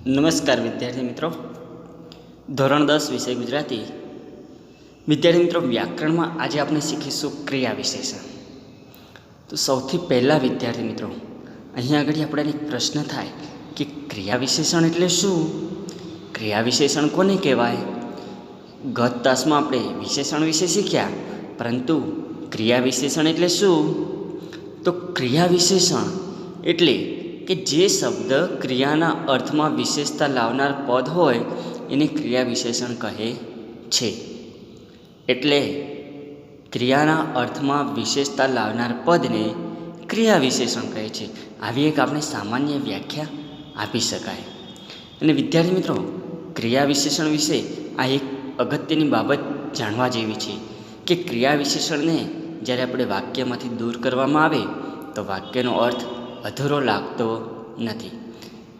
નમસ્કાર વિદ્યાર્થી મિત્રો, ધોરણ 10 વિષય ગુજરાતી. વિદ્યાર્થી મિત્રો, વ્યાકરણમાં આજે આપણે શીખીશું ક્રિયા વિશેષણ. તો સૌથી પહેલાં વિદ્યાર્થી મિત્રો, અહીંયા આગળ આપણને એક પ્રશ્ન થાય કે ક્રિયા વિશેષણ એટલે શું? ક્રિયા વિશેષણ કોને કહેવાય? ગત તાસમાં આપણે વિશેષણ વિશે શીખ્યા, પરંતુ ક્રિયા વિશેષણ એટલે શું? તો ક્રિયા વિશેષણ એટલે કે જે શબ્દ ક્રિયાના અર્થમાં વિશેષતા લાવનાર પદ હોય એને ક્રિયા વિશેષણ કહે છે. એટલે ક્રિયાના અર્થમાં વિશેષતા લાવનાર પદને ક્રિયા વિશેષણ કહે છે. આવી એક આપણે સામાન્ય વ્યાખ્યા આપી શકાય. અને વિદ્યાર્થી મિત્રો, ક્રિયા વિશેષણ વિશે આ એક અગત્યની બાબત જાણવા જેવી છે કે ક્રિયા વિશેષણને જ્યારે આપણે વાક્યમાંથી દૂર કરવામાં આવે તો વાક્યનો અર્થ અધૂરો લાગતો નથી.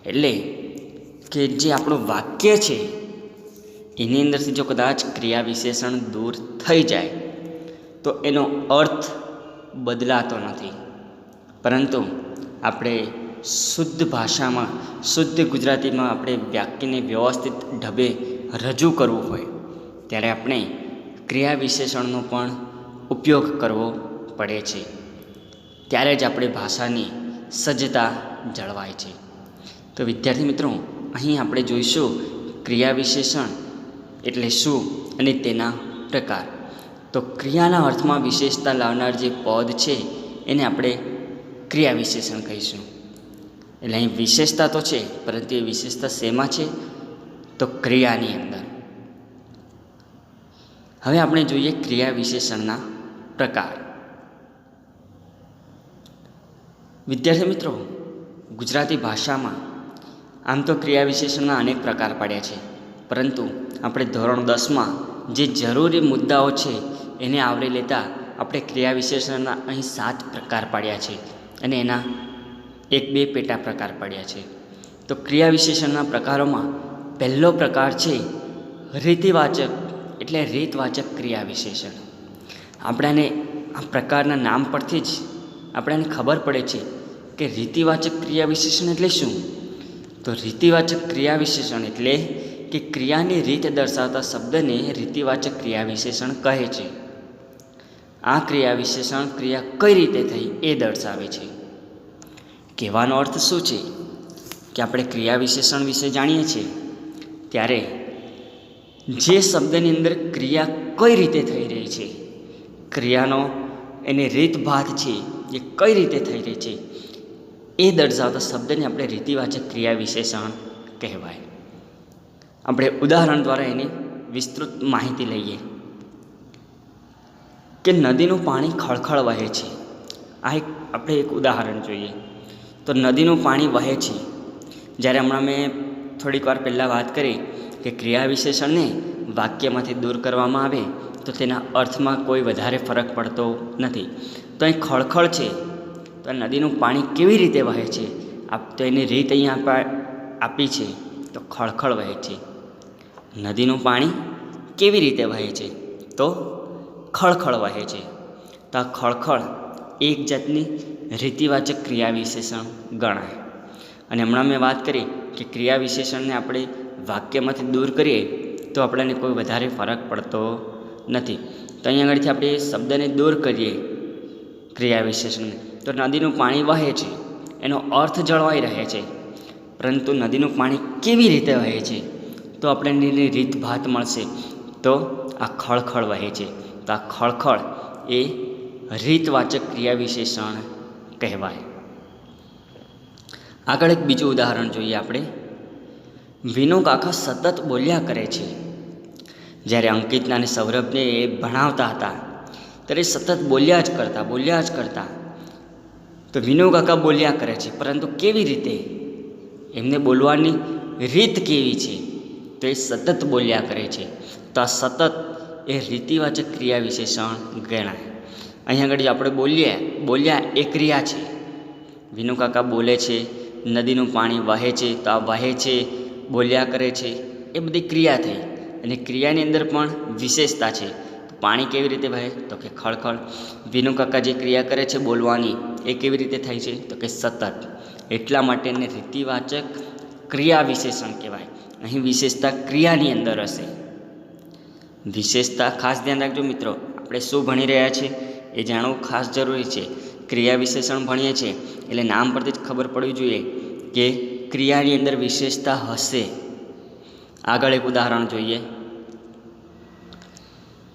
એટલે કે જે આપણું વાક્ય છે એની અંદરથી જો કદાચ ક્રિયા વિશેષણ દૂર થઈ જાય તો એનો અર્થ બદલાતો નથી. પરંતુ આપણે શુદ્ધ ભાષામાં, શુદ્ધ ગુજરાતીમાં આપણે વાક્યને વ્યવસ્થિત ઢબે રજૂ કરવું હોય ત્યારે આપણે ક્રિયા વિશેષણનો પણ ઉપયોગ કરવો પડે છે. ત્યારે જ આપણે ભાષાની સજ્જતા જળવાય છે. તો વિદ્યાર્થી મિત્રો, અહીં આપણે જોઈશું ક્રિયા વિશેષણ એટલે શું અને તેના પ્રકાર. તો ક્રિયાના અર્થમાં વિશેષતા લાવનાર જે પદ છે એને આપણે ક્રિયા વિશેષણ કહીશું. એટલે અહીં વિશેષતા તો છે, પરંતુ એ વિશેષતા શેમાં છે? તો ક્રિયાની અંદર. હવે આપણે જોઈએ ક્રિયા વિશેષણના પ્રકાર. વિદ્યાર્થી મિત્રો, ગુજરાતી ભાષામાં આમ તો ક્રિયા વિશેષણના અનેક પ્રકાર પાડ્યા છે, પરંતુ આપણે ધોરણ 10માં જે જરૂરી મુદ્દાઓ છે એને આવરી લેતા આપણે ક્રિયા વિશેષણના અહીં 7 પ્રકાર પાડ્યા છે અને એના 1-2 પેટા પ્રકાર પાડ્યા છે. તો ક્રિયા વિશેષણના પ્રકારોમાં પહેલો પ્રકાર છે રીતિવાચક એટલે રીતવાચક ક્રિયા વિશેષણ. આપણાને આ પ્રકારના નામ પરથી જ આપણને ખબર પડે છે કે રીતિવાચક ક્રિયા વિશેષણ એટલે શું? તો રીતિવાચક ક્રિયા વિશેષણ એટલે કે ક્રિયાની રીત દર્શાવતા શબ્દને રીતિવાચક ક્રિયા વિશેષણ કહે છે. આ ક્રિયા વિશેષણ ક્રિયા કઈ રીતે થઈ એ દર્શાવે છે. કહેવાનો અર્થ શું છે કે આપણે ક્રિયા વિશેષણ વિશે જાણીએ છીએ ત્યારે જે શબ્દની અંદર ક્રિયા કઈ રીતે થઈ રહી છે, ક્રિયાનો એની રીતભાત છે એ કઈ રીતે થઈ રહી છે એ દર્શાવતા શબ્દને આપણે રીતિવાચક ક્રિયા વિશેષણ કહેવાય. આપણે ઉદાહરણ દ્વારા એની વિસ્તૃત માહિતી લઈએ કે નદીનું પાણી ખળખળ વહે છે. આપણે એક ઉદાહરણ જોઈએ. તો નદીનું પાણી વહે છે. જ્યારે હમણાં મેં થોડીક વાર પહેલાં વાત કરી કે ક્રિયા વિશેષણને વાક્યમાંથી દૂર કરવામાં આવે તો તેના અર્થમાં કોઈ વધારે ફરક પડતો નથી. તો અહીં ખળખળ છે, તો નદીનું પાણી કેવી રીતે વહે છે? તો એની રીત અહીંયા આપી છે. તો ખળખળ વહે છે. નદીનું પાણી કેવી રીતે વહે છે? તો ખળખળ વહે છે. તો આ ખળખળ એક જાતની રીતિવાચક ક્રિયા વિશેષણ ગણાય. અને હમણાં મેં વાત કરી કે ક્રિયા વિશેષણને આપણે વાક્યમાંથી દૂર કરીએ તો આપણને કોઈ વધારે ફરક પડતો નથી. તો અહીંયા આગળથી આપણે શબ્દને દૂર કરીએ ક્રિયા વિશેષણને તો નદીનું પાણી વહે છે એનો અર્થ જળવાઈ રહે છે, પરંતુ નદીનું પાણી કેવી રીતે વહે છે તો આપણને એની રીતભાત મળશે. તો આ ખળખળ વહે છે. તો આ ખળખળ એ રીતવાચક ક્રિયા વિશેષણ કહેવાય. આગળ એક બીજું ઉદાહરણ જોઈએ આપણે. વિનુ કાકા સતત બોલ્યા કરે છે. જ્યારે અંકિતના અને સૌરભને એ ભણાવતા હતા ત્યારે સતત બોલ્યા જ કરતા. તો વિનુ કાકા બોલ્યા કરે છે, પરંતુ કેવી રીતે? એમને બોલવાની રીત કેવી છે? તો એ સતત બોલ્યા કરે છે. તો આ સતત એ રીતિવાચક ક્રિયા વિશેષણ ગણાય. અહીં આગળ આપણે બોલ્યા એ ક્રિયા છે. વિનુ કાકા બોલે છે, નદીનું પાણી વહે છે, તો આ વહે છે, બોલ્યા કરે છે, એ બધી ક્રિયા થઈ. અને ક્રિયાની અંદર પણ વિશેષતા છે. પાણી કેવી રીતે વહે? તો કે ખળખળ. વિનુ કાકા જે ક્રિયા કરે છે બોલવાની એ કેવી રીતે થાય છે? તો કે સતત. એટલા માટે એને રીતિવાચક ક્રિયા વિશેષણ કહેવાય. અહીં વિશેષતા ક્રિયાની અંદર હશે. વિશેષતા ખાસ ધ્યાન રાખજો મિત્રો, આપણે શું ભણી રહ્યા છીએ એ જાણવું ખાસ જરૂરી છે. ક્રિયા વિશેષણ ભણીએ છીએ એટલે નામ પરથી જ ખબર પડવી જોઈએ કે ક્રિયાની અંદર વિશેષતા હશે. આગળ એક ઉદાહરણ જોઈએ.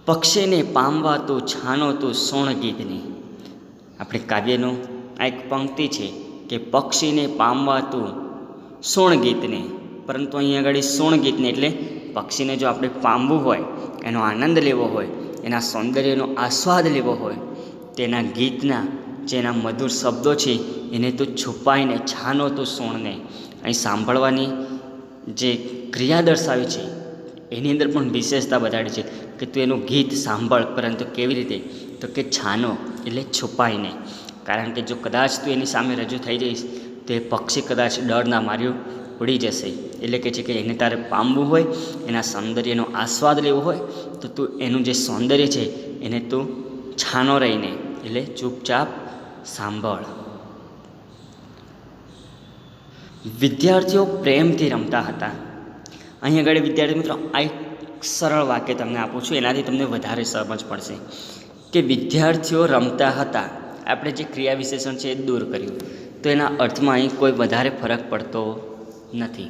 પક્ષીને પામવા તું છાનો તું સોણ ગીતની. આપણે કાવ્યનું આ એક પંક્તિ છે કે પક્ષીને પામવા તું સોણ ગીતને, પરંતુ અહીં આગળ સોણ ગીતને એટલે પક્ષીને જો આપણે પામવું હોય, એનો આનંદ લેવો હોય, એના સૌંદર્યનો આસ્વાદ લેવો હોય, તેના ગીતના જેના મધુર શબ્દો છે એને તું છુપાઈને છાનો તું સોણને. અહીં સાંભળવાની જે ક્રિયા દર્શાવી છે એની અંદર પણ વિશેષતા બતાડી છે કે તું એનું ગીત સાંભળ, પરંતુ કેવી રીતે, તો કે છાનો એટલે છુપાઈને. કારણ કે જો કદાચ તું એની સામે રજૂ થઈ જઈશ તો એ પક્ષી કદાચ ડરના માર્યું ઉડી જશે. એટલે કે છે કે એને તારે પામવું હોય, એના સૌંદર્યનો આસ્વાદ લેવો હોય તો તું એનું જે સૌંદર્ય છે એને તું છાનો રહીને એટલે ચૂપચાપ સાંભળ. વિદ્યાર્થીઓ પ્રેમથી રમતા હતા. અહીં આગળ વિદ્યાર્થી મિત્રો આ એક સરળ વાક્ય તમને આપું છું, એનાથી તમને વધારે સમજ પડશે કે વિદ્યાર્થીઓ રમતા હતા. આપણે જે ક્રિયા વિશેષણ છે એ દૂર કર્યું તો એના અર્થમાં અહીં કોઈ વધારે ફરક પડતો નથી.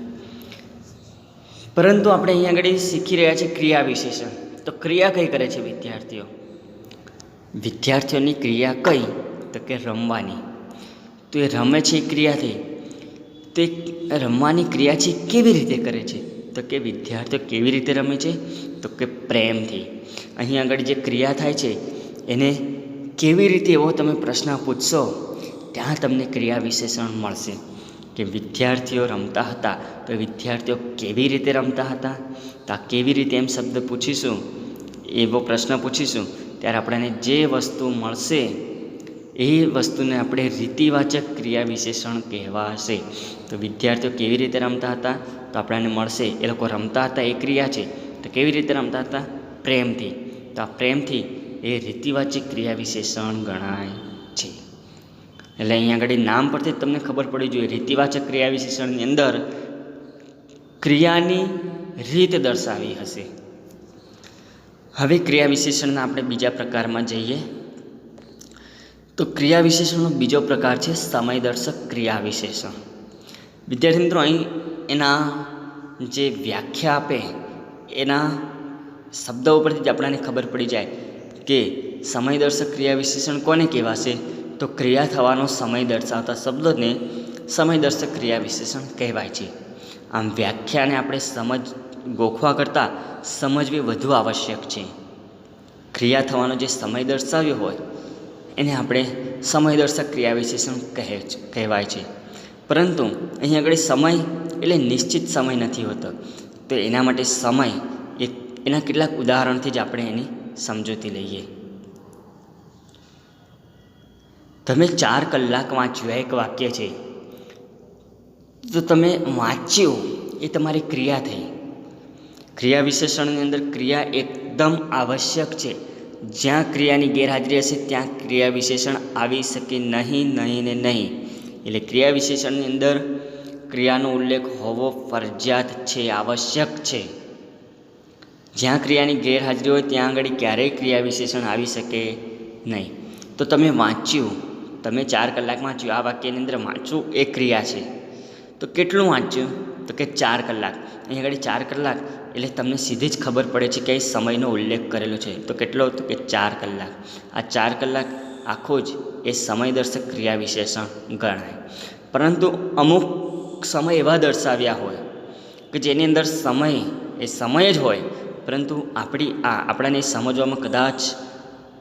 પરંતુ આપણે અહીં આગળ શીખી રહ્યા છીએ ક્રિયા વિશેષણ. તો ક્રિયા કઈ કરે છે વિદ્યાર્થીઓ? વિદ્યાર્થીઓની ક્રિયા કઈ? તો કે રમવાની. તો એ રમે છે એ ક્રિયાથી. તે રમવાની ક્રિયા છે કેવી રીતે કરે છે? તો કે વિદ્યાર્થીઓ કેવી રીતે રમે છે? તો કે પ્રેમથી. અહીં આગળ જે ક્રિયા થાય છે એને કેવી રીતે, એવો તમે પ્રશ્ન પૂછશો ત્યાં તમને ક્રિયા વિશેષણ મળશે કે વિદ્યાર્થીઓ રમતા હતા. તો વિદ્યાર્થીઓ કેવી રીતે રમતા હતા? તો આ કેવી રીતે એમ શબ્દ પૂછીશું, એવો પ્રશ્ન પૂછીશું ત્યારે આપણને જે વસ્તુ મળશે એ વસ્તુને આપણે રીતિવાચક ક્રિયા વિશેષણ કહેવાશે. તો વિદ્યાર્થીઓ કેવી રીતે રમતા હતા? તો આપણને મળશે એ લોકો રમતા હતા એ ક્રિયા છે. તો કેવી રીતે રમતા હતા? પ્રેમથી. તો આ પ્રેમથી એ રીતિવાચક ક્રિયા વિશેષણ ગણાય છે. એટલે અહીંયા આગળ નામ પરથી તમને ખબર પડી જોઈએ, રીતિવાચક ક્રિયા વિશેષણની અંદર ક્રિયાની રીત દર્શાવી હશે. હવે ક્રિયા વિશેષણના આપણે બીજા પ્રકારમાં જઈએ. તો ક્રિયા વિશેષણનો બીજો પ્રકાર છે સમયદર્શક ક્રિયા વિશેષણ. વિદ્યાર્થી મિત્રો અહીં એના જે વ્યાખ્યા આપે એના શબ્દો ઉપરથી જ આપણને ખબર પડી જાય કે સમયદર્શક ક્રિયા વિશેષણ કોને કહેવાશે? તો ક્રિયા થવાનો સમય દર્શાવતા શબ્દોને સમયદર્શક ક્રિયા વિશેષણ કહેવાય છે. આમ વ્યાખ્યાને આપણે ગોખવા કરતાં સમજવી વધુ આવશ્યક છે. ક્રિયા થવાનો જે સમય દર્શાવ્યો હોય એને આપણે સમયદર્શક ક્રિયા વિશેષણ કહેવાય છે. પરંતુ અહીં આગળ સમય એટલે નિશ્ચિત સમય નથી હોતો. તો એના માટે સમય એના કેટલાક ઉદાહરણથી જ આપણે એની સમજૂતી લઈએ. તમે 4 કલાક વાંચ્યું, એક વાક્ય છે. તો તમે વાંચ્યું એ તમારી ક્રિયા થઈ. ક્રિયા વિશેષણની અંદર ક્રિયા એકદમ આવશ્યક છે. જ્યાં ક્રિયાની ગેરહાજરી હશે ત્યાં ક્રિયા વિશેષણ આવી શકે નહીં, નહીં ને નહીં. એટલે ક્રિયા વિશેષણની અંદર ક્રિયાનો ઉલ્લેખ હોવો ફરજિયાત છે, આવશ્યક છે. જ્યાં ક્રિયાની ગેરહાજરી હોય ત્યાં આગળ ક્યારેય ક્રિયા વિશેષણ આવી શકે નહીં. તો તમે વાંચ્યું, તમે 4 કલાક વાંચ્યું, આ વાક્યની અંદર વાંચવું એ ક્રિયા છે. તો કેટલું વાંચ્યું? તો કે 4 કલાક. અહીં આગળ 4 કલાક એટલે તમને સીધી જ ખબર પડે છે કે એ સમયનો ઉલ્લેખ કરેલો છે. તો કેટલો? તો કે 4 કલાક. આ 4 કલાક આખું જ એ સમયદર્શક ક્રિયા વિશેષણ ગણાય. પરંતુ અમુક સમય એવા દર્શાવ્યા હોય કે જેની અંદર સમય એ સમય જ હોય, પરંતુ આપણને સમજવામાં કદાચ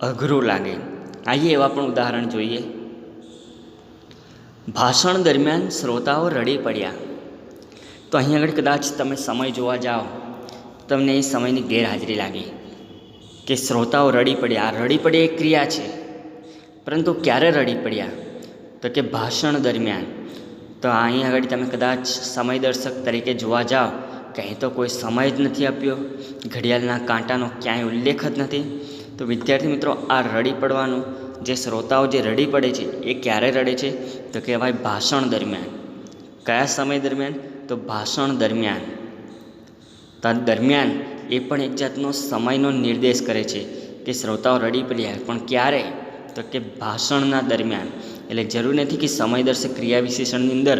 અઘરું લાગે. આઈએ એવા પણ ઉદાહરણ જોઈએ. ભાષણ દરમિયાન શ્રોતાઓ રડી પડ્યા. તો અહીં આગળ કદાચ તમે સમય જોવા જાઓ, તમને એ સમયની ગેરહાજરી લાગે કે શ્રોતાઓ રડી પડ્યા. આ રડી પડ્યા એક ક્રિયા છે, પરંતુ ક્યારે રડી પડ્યા? તો કે ભાષણ દરમિયાન. તો અહીં આગળ તમે કદાચ સમયદર્શક તરીકે જોવા જાઓ કે અહીં તો કોઈ સમય જ નથી આપ્યો, ઘડિયાળના કાંટાનો ક્યાંય ઉલ્લેખ જ નથી. તો વિદ્યાર્થી મિત્રો, આ રડી પડવાનું જે શ્રોતાઓ જે રડી પડે છે એ ક્યારે રડે છે? તો કહેવાય ભાષણ દરમિયાન. કયા સમય દરમિયાન? તો ભાષણ દરમિયાન. તો આ દરમિયાન એ પણ એક જાતનો સમયનો નિર્દેશ કરે છે કે શ્રોતાઓ રડી પડ્યા, પણ ક્યારે? તો કે ભાષણના દરમિયાન. એટલે જરૂર નથી કે સમયદર્શક ક્રિયા વિશેષણની અંદર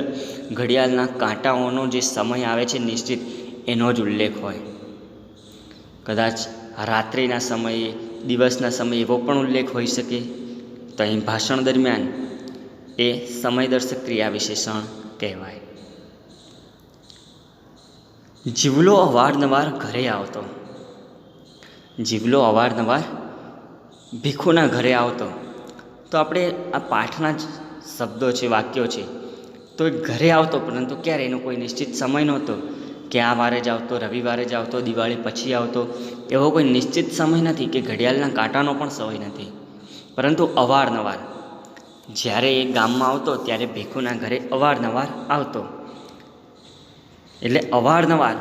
ઘડિયાળના કાંટાઓનો જે સમય આવે છે નિશ્ચિત, એનો જ ઉલ્લેખ હોય. કદાચ રાત્રિના સમયે, દિવસના સમયે એવો પણ ઉલ્લેખ હોઈ શકે. તો અહીં ભાષણ દરમિયાન એ સમયદર્શક ક્રિયા વિશેષણ કહેવાય. જીવલો અવારનવાર ઘરે આવતો. જીવલો અવારનવાર ભીખુના ઘરે આવતો. તો આપણે આ પાઠના જ શબ્દો છે, વાક્યો છે. તો એ ઘરે આવતો, પરંતુ ક્યારે? એનો કોઈ નિશ્ચિત સમય નહોતો કે આ વારે જ આવતો, રવિવારે જ આવતો, દિવાળી પછી આવતો. એવો કોઈ નિશ્ચિત સમય નથી કે ઘડિયાળના કાંટાનો પણ સમય નથી, પરંતુ અવારનવાર જ્યારે એ ગામમાં આવતો ત્યારે ભીખુના ઘરે અવારનવાર આવતો. એટલે અવારનવાર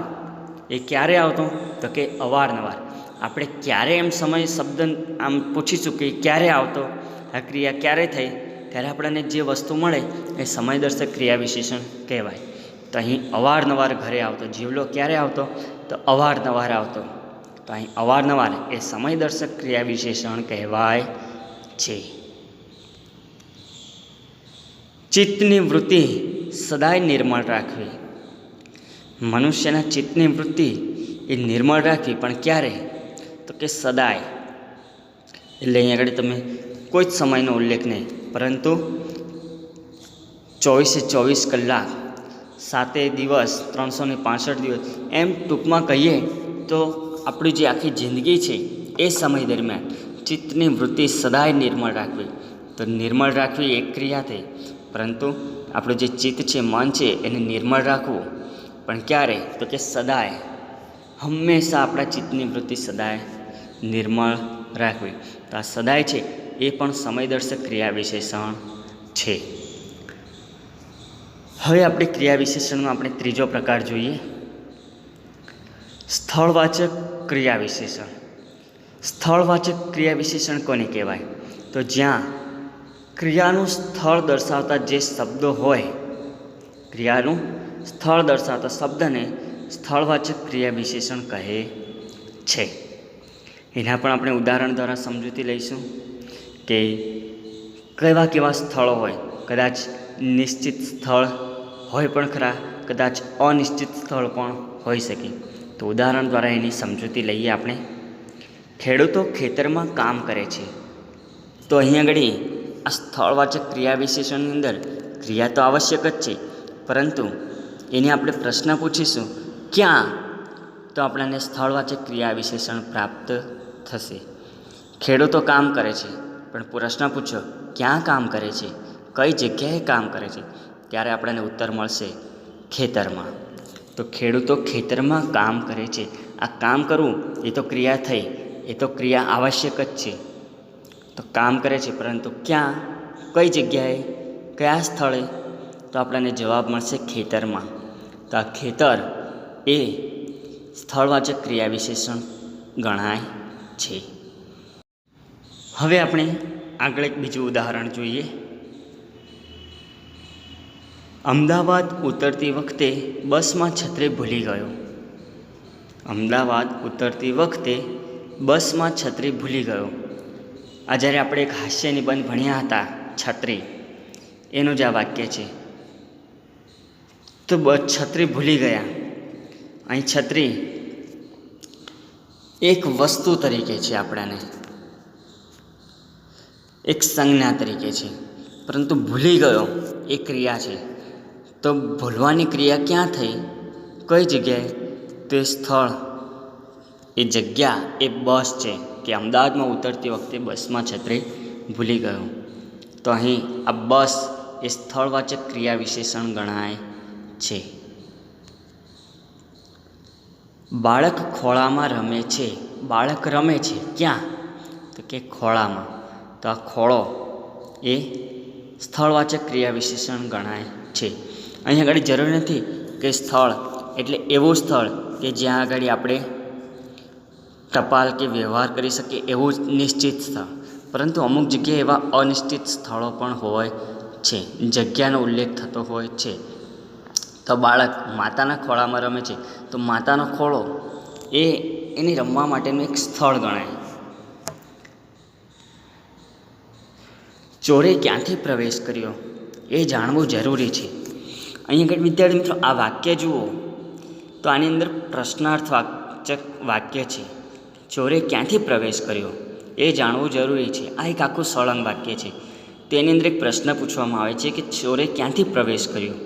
એ ક્યારે આવતો? તો કે અવારનવાર. આપણે ક્યારે એમ સમય શબ્દ આમ પૂછીશું કે ક્યારે આવતો, આ ક્રિયા ક્યારે થઈ, ત્યારે આપણને જે વસ્તુ મળે એ સમયદર્શક ક્રિયા વિશેષણ કહેવાય. તો અહીં અવારનવાર ઘરે આવતો. જીવલો ક્યારે આવતો? તો અવારનવાર આવતો. તો અહીં અવારનવાર એ સમયદર્શક ક્રિયા વિશેષણ કહેવાય છે. ચિત્તની વૃત્તિ સદાય નિર્મળ રાખવી. મનુષ્યના ચિત્તની વૃત્તિ એ નિર્મળ રાખવી, પણ ક્યારે? તો કે સદાય. એટલે અહીંયા આગળ તમે કોઈ જ સમયનો ઉલ્લેખ નહીં, પરંતુ 24/24 કલાક, 7 દિવસ, 365 દિવસ, એમ ટૂંકમાં કહીએ તો આપણી જે આખી જિંદગી છે એ સમય દરમિયાન ચિત્તની વૃત્તિ સદાય નિર્મળ રાખવી. તો નિર્મળ રાખવી એક ક્રિયા થઈ, પરંતુ આપણું જે ચિત્ત છે, મન છે, એને નિર્મળ રાખવું પણ ક્યારે? તો કે સદાય. હંમેશા આપણા ચિત્તની વૃત્તિ સદાય નિર્મળ રાખવી. તો આ સદાય છે એ પણ સમયદર્શક ક્રિયા વિશેષણ છે. હવે આપણે ક્રિયા વિશેષણમાં આપણે ત્રીજો પ્રકાર જોઈએ, સ્થળવાચક ક્રિયા વિશેષણ. સ્થળવાચક ક્રિયા વિશેષણ કોને કહેવાય? તો જ્યાં ક્રિયાનું સ્થળ દર્શાવતા જે શબ્દો હોય, ક્રિયાનું સ્થળ દર્શાવતા શબ્દને સ્થળવાચક ક્રિયા વિશેષણ કહે છે. એના પણ આપણે ઉદાહરણ દ્વારા સમજૂતી લઈશું કે કેવા કેવા સ્થળો હોય. કદાચ નિશ્ચિત સ્થળ હોય પણ ખરા, કદાચ અનિશ્ચિત સ્થળ પણ હોઈ શકે. તો ઉદાહરણ દ્વારા એની સમજૂતી લઈએ આપણે. ખેડૂતો ખેતરમાં કામ કરે છે. તો અહીં આગળ આ સ્થળવાચક ક્રિયા વિશેષણની અંદર ક્રિયા તો આવશ્યક જ છે, પરંતુ એને આપણે પ્રશ્ન પૂછીશું ક્યાં, તો આપણને સ્થળવાચક ક્રિયા વિશેષણ પ્રાપ્ત થશે. ખેડૂતો કામ કરે છે, પણ પ્રશ્ન પૂછો ક્યાં કામ કરે છે, કઈ જગ્યાએ કામ કરે છે, ત્યારે આપણને ઉત્તર મળશે ખેતરમાં. તો ખેડૂતો ખેતરમાં કામ કરે છે. આ કામ કરવું એ તો ક્રિયા થઈ, એ તો ક્રિયા આવશ્યક જ છે. તો કામ કરે છે, પરંતુ ક્યાં, કઈ જગ્યાએ, કયા સ્થળે, તો આપણને જવાબ મળશે ખેતરમાં. તો આ ખેતર એ સ્થળવાચક ક્રિયા વિશેષણ ગણાય છે. હવે આપણે આગળ એક બીજું ઉદાહરણ જોઈએ. અમદાવાદ ઉતરતી વખતે બસમાં છત્રી ભૂલી ગયો. અમદાવાદ ઉતરતી વખતે બસમાં છત્રી ભૂલી ગયો. આ જ્યારે આપણે એક હાસ્ય નિબંધ ભણ્યા હતા, છત્રી, એનું જ આ વાક્ય છે. તો છત્રી ભૂલી ગયા. અહીં છત્રી એક વસ્તુ તરીકે છે, આપણાને એક સંજ્ઞા તરીકે છે, પરંતુ ભૂલી ગયો એ ક્રિયા છે. તો ભૂલવાની ક્રિયા ક્યાં થઈ, કઈ જગ્યાએ? તે સ્થળ, એ જગ્યા એ બસ છે કે અમદાવાદમાં ઉતરતી વખતે બસમાં છત્રી ભૂલી ગયો. તો અહીં આ બસ એ સ્થળવાચક ક્રિયા વિશેષણ ગણાય છે. બાળક ખોળામાં રમે છે. બાળક રમે છે ક્યાં? તો કે ખોળામાં. તો આ ખોળો એ સ્થળવાચક ક્રિયા વિશેષણ ગણાય છે. અહીં આગળ જરૂર નથી કે સ્થળ એટલે એવું સ્થળ કે જ્યાં આગળ આપણે ટપાલ કે વ્યવહાર કરી શકીએ એવું જ નિશ્ચિત સ્થળ, પરંતુ અમુક જગ્યાએ એવા અનિશ્ચિત સ્થળો પણ હોય છે, જગ્યાનો ઉલ્લેખ થતો હોય છે. તો બાળક માતાના ખોળામાં રમે છે, તો માતાનો ખોળો એ એની રમવા માટેનું એક સ્થળ ગણાય. ચોરે ક્યાંથી પ્રવેશ કર્યો એ જાણવું જરૂરી છે. અહીં આગળ વિદ્યાર્થી મિત્રો આ વાક્ય જુઓ તો આની અંદર પ્રશ્નાર્થવાચક વાક્ય છે. ચોરે ક્યાંથી પ્રવેશ કર્યો એ જાણવું જરૂરી છે. આ એક આખું સળંગ વાક્ય છે. તેની અંદર એક પ્રશ્ન પૂછવામાં આવે છે કે ચોરે ક્યાંથી પ્રવેશ કર્યો.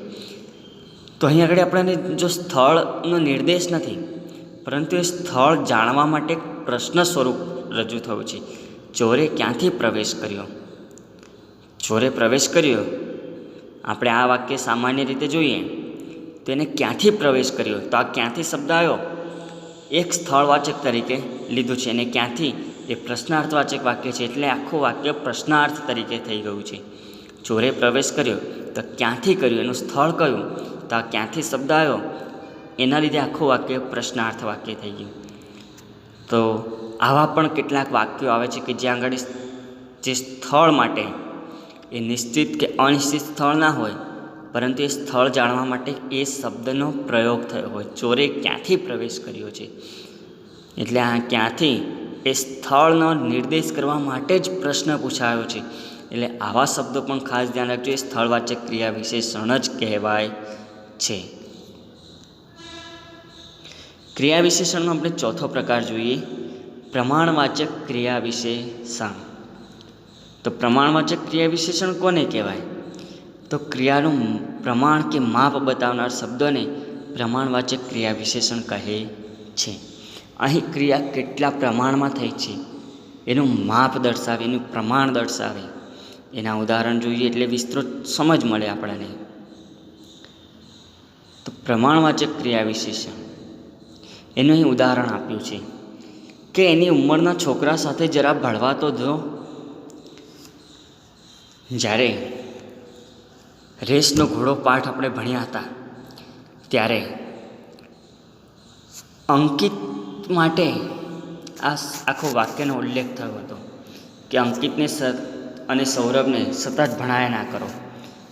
તો અહીં આગળ આપણને જો સ્થળનો નિર્દેશ નથી, પરંતુ એ સ્થળ જાણવા માટે પ્રશ્ન સ્વરૂપ રજૂ થયું છે. ચોરે ક્યાંથી પ્રવેશ કર્યો. ચોરે પ્રવેશ કર્યો, આપણે આ વાક્ય સામાન્ય રીતે જોઈએ તેને ક્યાંથી પ્રવેશ કર્યો, તો આ ક્યાંથી શબ્દ આવ્યો એક સ્થળવાચક તરીકે લીધું છે, અને ક્યાંથી એ પ્રશ્નાર્થવાચક વાક્ય છે, એટલે આખું વાક્ય પ્રશ્નાર્થ તરીકે થઈ ગયું છે. ચોરે પ્રવેશ કર્યો તો ક્યાંથી કર્યું, એનું સ્થળ કયું, તો આ ક્યાંથી શબ્દ આવ્યો એના લીધે આખું વાક્ય પ્રશ્નાર્થ વાક્ય થઈ ગયું. તો આવા પણ કેટલાક વાક્યો આવે છે કે જ્યાં આગળ જે સ્થળ માટે એ નિશ્ચિત કે અનિશ્ચિત સ્થળ ના હોય, પરંતુ એ સ્થળ જાણવા માટે એ શબ્દનો પ્રયોગ થયો હોય. ચોરે ક્યાંથી પ્રવેશ કર્યો છે, એટલે આ ક્યાંથી એ સ્થળનો નિર્દેશ કરવા માટે જ પ્રશ્ન પૂછાયો છે. એટલે આવા શબ્દો પણ ખાસ ધ્યાન રાખજો, એ સ્થળવાચક ક્રિયા વિશેષણ જ કહેવાય છે. ક્રિયા વિશેષણનો આપણે ચોથો પ્રકાર જોઈએ, પ્રમાણવાચક ક્રિયા વિશેષણ. તો પ્રમાણવાચક ક્રિયા વિશેષણ કોને કહેવાય, તો ક્રિયાનું પ્રમાણ કે માપ બતાવનાર શબ્દોને પ્રમાણવાચક ક્રિયા વિશેષણ કહે છે. અહીં ક્રિયા કેટલા પ્રમાણમાં થઈ છે એનું માપ દર્શાવે, એનું પ્રમાણ દર્શાવે, એના ઉદાહરણ જોઈએ એટલે વિસ્તૃત સમજ મળે આપણને. તો પ્રમાણવાચક ક્રિયા વિશેષણ એનું અહીં ઉદાહરણ આપ્યું છે કે એની ઉંમરના છોકરા સાથે જરા ભળવા તો દો. જ્યારે રેસનો ઘોડો પાઠ આપણે ભણ્યા હતા ત્યારે અંકિત માટે આ આખો વાક્યનો ઉલ્લેખ થયો હતો કે અંકિતને અને સૌરભને સતત ભણાયા ના કરો,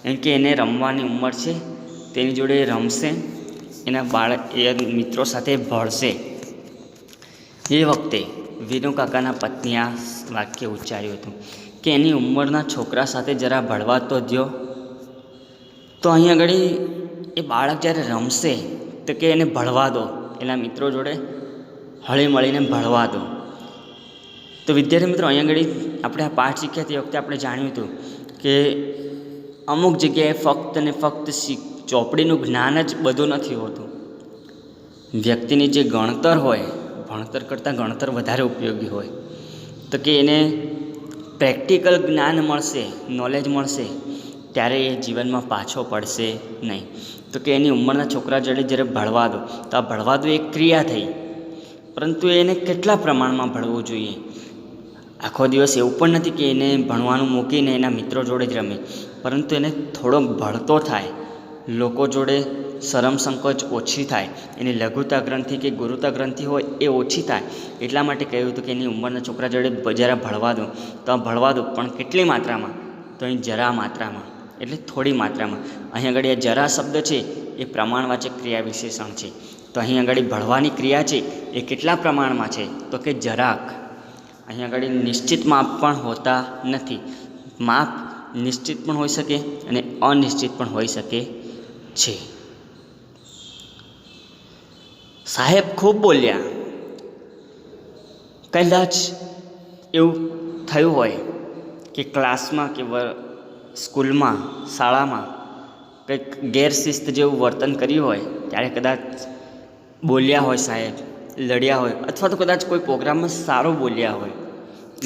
એમ કે એને રમવાની ઉંમર છે, તેની જોડે રમશે, એના એ મિત્રો સાથે ભળશે. એ વખતે વિનુ કાકાના પત્ની આ વાક્ય ઉચ્ચાર્યું હતું કે એની ઉંમરના છોકરા સાથે જરા ભળવા તો દ્યો. તો અહીં આગળ એ બાળક જ્યારે રમશે તો કે એને ભળવા દો, એના મિત્રો જોડે હળી મળીને ભળવા દો. તો વિદ્યાર્થી મિત્રો અહીં આગળ આપણે આ પાઠ શીખ્યા તે વખતે આપણે જાણ્યું હતું કે અમુક જગ્યાએ ફક્ત ને ફક્ત ચોપડીનું જ્ઞાન જ બધું નથી હોતું. વ્યક્તિની જે ગણતર હોય, ભણતર કરતાં ગણતર વધારે ઉપયોગી હોય. તો કે એને પ્રેક્ટિકલ જ્ઞાન મળશે, નોલેજ મળશે, ત્યારે એ જીવનમાં પાછો પડશે નહીં. તો કે એની ઉંમરના છોકરા જોડે જ્યારે ભળવા દો, તો આ ભળવા દો એક ક્રિયા થઈ, પરંતુ એને કેટલા પ્રમાણમાં ભળવું જોઈએ. આખો દિવસ એવું પણ નથી કે એને ભણવાનું મૂકીને એના મિત્રો જોડે જ રમે, પરંતુ એને થોડો ભળતો થાય, લોકો જોડે શરમ સંકોચ ઓછી થાય, એની લઘુતા ગ્રંથિ કે ગુરુતા ગ્રંથિ હોય એ ઓછી થાય, એટલા માટે કહ્યું હતું કે એની ઉંમરના છોકરા જોડે જરા ભળવા દો. તો આ ભળવા દો પણ કેટલી માત્રામાં, તો અહીં જરા માત્રામાં, એટલે થોડી માત્રામાં. અહીં આગળ એ જરા શબ્દ છે એ પ્રમાણવાચક ક્રિયા વિશેષણ છે. તો અહીં આગળ ભળવાની ક્રિયા છે એ કેટલા પ્રમાણમાં છે, તો કે જરાક. અહીં આગળ નિશ્ચિત માપ પણ હોતા નથી. માપ નિશ્ચિત પણ હોઈ શકે અને અનિશ્ચિત પણ હોઈ શકે છે. સાહેબ ખૂબ બોલ્યા. કદાચ એવું થયું હોય કે ક્લાસમાં કે સ્કૂલમાં, શાળામાં કંઈક ગેરશિસ્ત જેવું વર્તન કર્યું હોય, ત્યારે કદાચ બોલ્યા હોય સાહેબ, લડ્યા હોય, અથવા તો કદાચ કોઈ પ્રોગ્રામમાં સારું બોલ્યા હોય,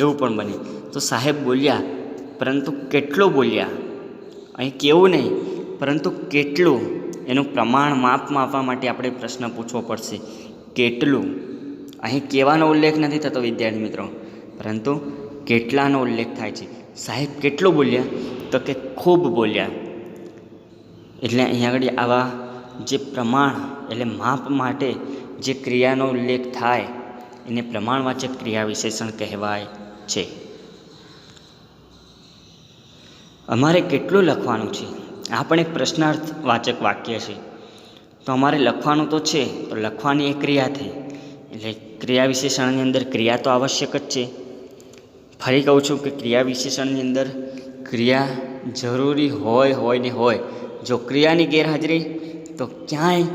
એવું પણ બને. તો સાહેબ બોલ્યા, પરંતુ કેટલું બોલ્યા, અહીં કેવું નહીં પરંતુ કેટલું, એનું પ્રમાણ માપમાં આપવા માટે આપણે પ્રશ્ન પૂછવો પડશે. કેટલું, અહીં કહેવાનો ઉલ્લેખ નથી થતો વિદ્યાર્થી મિત્રો, પરંતુ કેટલાનો ઉલ્લેખ થાય છે. સાહેબ કેટલું બોલ્યા, તો કે ખૂબ બોલ્યા. એટલે અહીં આગળ આવા જે પ્રમાણ એટલે માપ માટે જે ક્રિયાનો ઉલ્લેખ થાય એને પ્રમાણવાચક ક્રિયા વિશેષણ કહેવાય છે. અમારે કેટલું લખવાનું છે, આ પણ એક પ્રશ્નાર્થવાચક વાક્ય છે. તો અમારે લખવાનું તો છે, તો લખવાની એક ક્રિયા થઈ, એટલે ક્રિયા વિશેષણની અંદર ક્રિયા તો આવશ્યક જ છે. ફરી કહું છું કે ક્રિયા વિશેષણની અંદર ક્રિયા જરૂરી હોય ને હોય. જો ક્રિયાની ગેરહાજરી તો ક્યાંય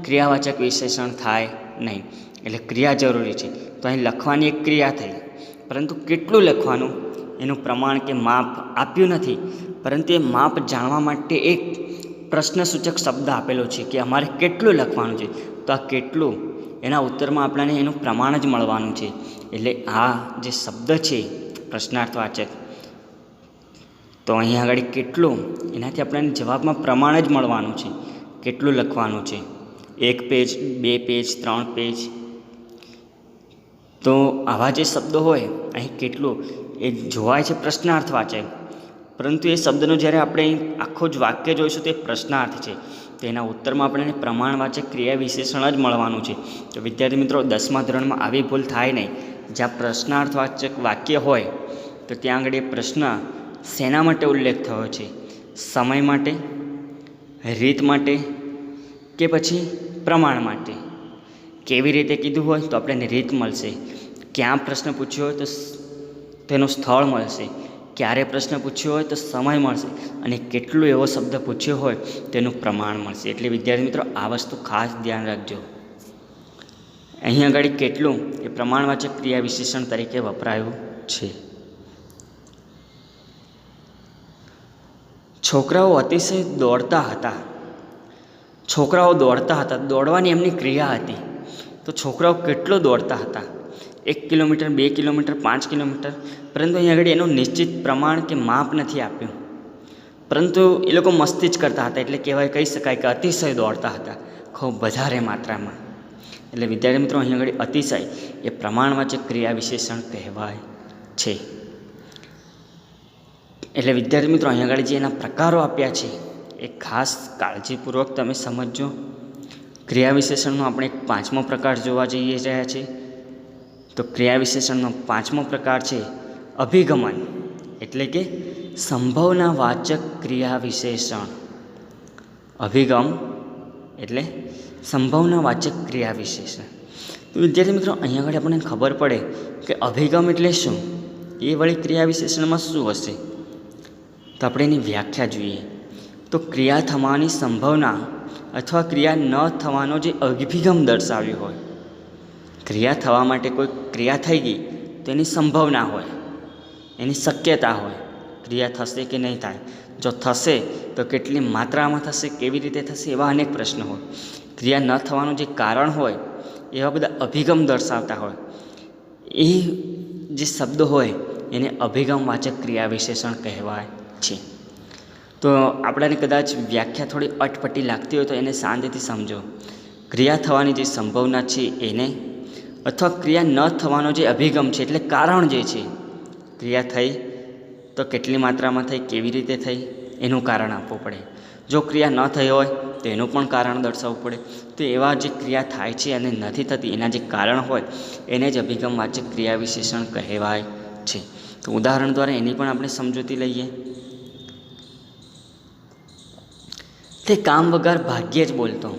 ક્રિયાવાચક વિશેષણ થાય નહીં, એટલે ક્રિયા જરૂરી છે. તો અહીં લખવાની એક ક્રિયા થઈ, પરંતુ કેટલું લખવાનું એનું પ્રમાણ કે માપ આપ્યું નથી, પરંતુ એ માપ જાણવા માટે એક પ્રશ્નસૂચક શબ્દ આપેલો છે કે અમારે કેટલું લખવાનું છે. તો આ કેટલું એના ઉત્તરમાં આપણને એનું પ્રમાણ જ મળવાનું છે. એટલે આ જે શબ્દ છે પ્રશ્નાર્થવાચક, તો અહીંયા આગળ કેટલું એનાથી આપણને જવાબમાં પ્રમાણ જ મળવાનું છે. કેટલું લખવાનું છે, 1 પેજ, 2 પેજ, 3 પેજ. તો આવા જે શબ્દો હોય અહીં કેટલું એ જોવાય છે પ્રશ્નાર્થવાચક, પરંતુ એ શબ્દનો જ્યારે આપણે આખો જ વાક્ય જોઈશું તો એ પ્રશ્નાર્થ છે. તો એના ઉત્તરમાં આપણને પ્રમાણવાચક ક્રિયા વિશેષણ જ મળવાનું છે. તો વિદ્યાર્થી મિત્રો 10મા ધોરણમાં આવી ભૂલ થાય નહીં. જ્યાં પ્રશ્નાર્થવાચક વાક્ય હોય તો ત્યાં આગળ એ પ્રશ્ન શેના માટે ઉલ્લેખ થયો છે? સમય માટે, રીત માટે કે પછી પ્રમાણ માટે? કેવી રીતે કીધું હોય તો આપણને રીત મળશે, ક્યાં પ્રશ્ન પૂછ્યો હોય તો તેનું સ્થળ મળશે, ક્યારે પ્રશ્ન પૂછ્યો હોય તો સમય મળશે, અને કેટલું એવો શબ્દ પૂછ્યો હોય તેનું પ્રમાણ મળશે. એટલે વિદ્યાર્થી મિત્રો આ વસ્તુ ખાસ ધ્યાન રાખજો. અહીં આગળ કેટલું એ પ્રમાણવાચક ક્રિયા વિશેષણ તરીકે વપરાયું છે. છોકરાઓ અતિશય દોડતા હતા. છોકરાઓ દોડતા હતા, દોડવાની એમની ક્રિયા હતી. તો છોકરાઓ કેટલો દોડતા હતા? 1 કિલોમીટર, 2 કિલોમીટર, 5 કિલોમીટર. પરંતુ અહીં આગળ એનું નિશ્ચિત પ્રમાણ કે માપ નથી આપ્યું, પરંતુ એ લોકો મસ્તી જ કરતા હતા. એટલે કહી શકાય કે અતિશય દોડતા હતા, ખૂબ વધારે માત્રામાં. એટલે વિદ્યાર્થી મિત્રો અહીં આગળ અતિશય એ પ્રમાણવાચક ક્રિયા વિશેષણ કહેવાય છે. એટલે વિદ્યાર્થી મિત્રો અહીં આગળ જે એના પ્રકારો આપ્યા છે એ ખાસ કાળજીપૂર્વક તમે સમજજો. ક્રિયા વિશેષણનો આપણે એક 5મો પ્રકાર જોવા જઈ રહ્યા છીએ. તો ક્રિયા વિશેષણનો 5મો પ્રકાર છે અભિગમન, એટલે કે સંભાવનાવાચક ક્રિયા વિશેષણ. અભિગમ એટલે સંભાવનાવાચક ક્રિયા વિશેષણ. તો વિદ્યાર્થી મિત્રો અહીં આગળ આપણને ખબર પડે કે અભિગમ એટલે શું, એ વળી ક્રિયા વિશેષણમાં શું હશે. તો આપણે એની વ્યાખ્યા જોઈએ. તો ક્રિયા થવાની સંભાવના અથવા ક્રિયા ન થવાનો જે અભિગમ દર્શાવ્યો હોય. ક્રિયા થવા માટે કોઈ ક્રિયા થઈ ગઈ તો એની સંભાવના હોય, એની શક્યતા હોય, ક્રિયા થશે કે નહીં થાય. જો થશે તો કેટલી માત્રામાં થશે, કેવી રીતે થશે, એવા અનેક પ્રશ્નો હોય. ક્રિયા ન થવાનું જે કારણ હોય એવા બધા અભિગમ દર્શાવતા હોય. એ જે શબ્દો હોય એને અભિગમવાચક ક્રિયા વિશેષણ કહેવાય છે. તો આપણાને કદાચ વ્યાખ્યા થોડી અટપટી લાગતી હોય તો એને શાંતિથી સમજો. ક્રિયા થવાની જે સંભાવના છે એને, અથવા ક્રિયા ન થવાનો જે અભિગમ છે એટલે કારણ જે છે, ક્રિયા થઈ તો કેટલી માત્રામાં થઈ, કેવી રીતે થઈ, એનું કારણ આપવું પડે. જો ક્રિયા ન થઈ હોય તો એનું પણ કારણ દર્શાવવું પડે. તો એવા જે ક્રિયા થાય છે અને નથી થતી એના જે કારણ હોય એને જ અભિગમવાચક ક્રિયા વિશેષણ કહેવાય છે. તો ઉદાહરણ દ્વારા એની પણ આપણે સમજૂતી લઈએ. તે કામ વગર ભાગ્યે જ બોલતો.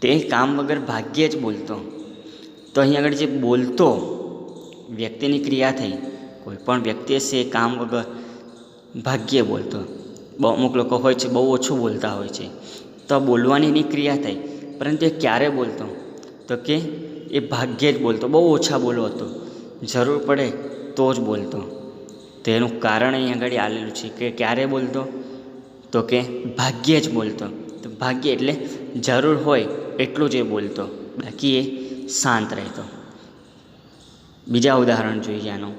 તે કામ વગર ભાગ્યે જ બોલતો. તો અહીં આગળ જે બોલતો વ્યક્તિની ક્રિયા થઈ, કોઈ પણ વ્યક્તિ હશે એ કામ વગર ભાગ્યે બોલતો. અમુક લોકો હોય છે બહુ ઓછું બોલતા હોય છે, તો બોલવાની એની ક્રિયા થઈ, પરંતુ એ ક્યારે બોલતો? તો કે એ ભાગ્યે જ બોલતો, બહુ ઓછા બોલો હતો, જરૂર પડે તો જ બોલતો. તો એનું કારણ અહીં આગળ આવેલું છે કે ક્યારે બોલતો? તો કે ભાગ્યે જ બોલતો. તો ભાગ્ય એટલે જરૂર હોય એટલું જ એ બોલતો, બાકી એ શાંત રહેતો. બીજા ઉદાહરણ જોઈએ આનું,